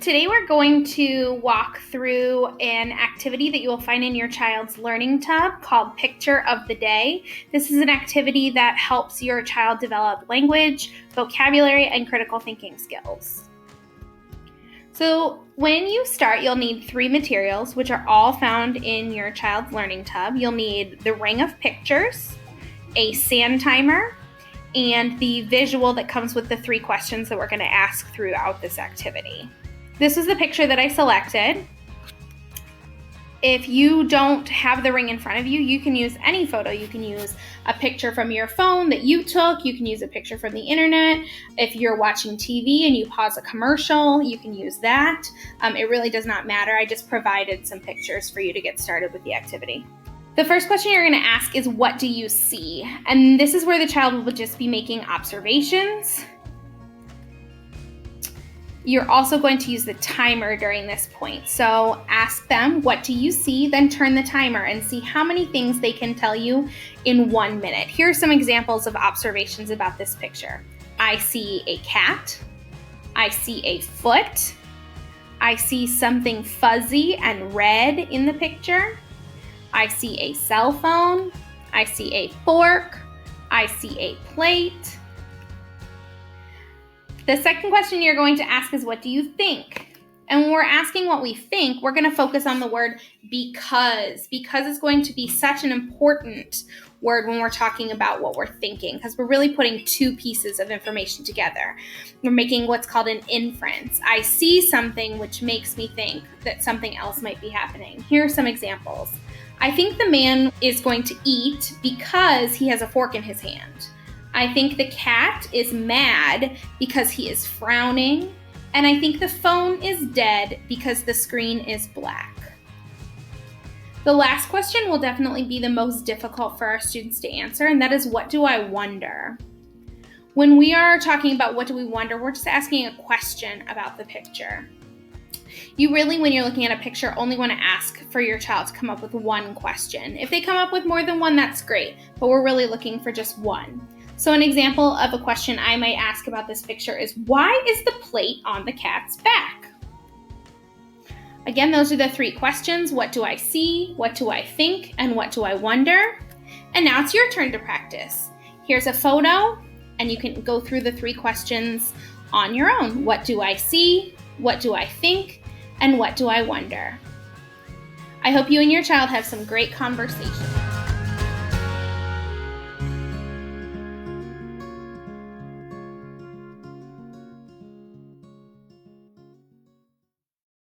today we're going to walk through an activity that you will find in your child's learning tub called Picture of the Day. This is an activity that helps your child develop language, vocabulary, and critical thinking skills. So when you start, you'll need 3 materials, which are all found in your child's learning tub. You'll need the ring of pictures, a sand timer, and the visual that comes with the 3 questions that we're going to ask throughout this activity. This is the picture that I selected. If you don't have the ring in front of you, you can use any photo. You can use a picture from your phone that you took. You can use a picture from the internet. If you're watching TV and you pause a commercial, you can use that. It really does not matter. I just provided some pictures for you to get started with the activity. The first question you're going to ask is, what do you see? And this is where the child will just be making observations. You're also going to use the timer during this point. So ask them, what do you see? Then turn the timer and see how many things they can tell you in 1 minute. Here are some examples of observations about this picture. I see a cat. I see a foot. I see something fuzzy and red in the picture. I see a cell phone. I see a fork. I see a plate. The second question you're going to ask is, what do you think? And when we're asking what we think, we're going to focus on the word because. Because is going to be such an important word when we're talking about what we're thinking, because we're really putting 2 pieces of information together. We're making what's called an inference. I see something which makes me think that something else might be happening. Here are some examples. I think the man is going to eat because he has a fork in his hand. I think the cat is mad because he is frowning. And I think the phone is dead because the screen is black. The last question will definitely be the most difficult for our students to answer, and that is, what do I wonder? When we are talking about what do we wonder, we're just asking a question about the picture. You really, when you're looking at a picture, only want to ask for your child to come up with 1 question. If they come up with more than 1, that's great, but we're really looking for just 1. So an example of a question I might ask about this picture is, why is the plate on the cat's back? Again, those are the 3 questions. What do I see? What do I think? And what do I wonder? And now it's your turn to practice. Here's a photo, and you can go through the 3 questions on your own. What do I see? What do I think? And what do I wonder? I hope you and your child have some great conversation.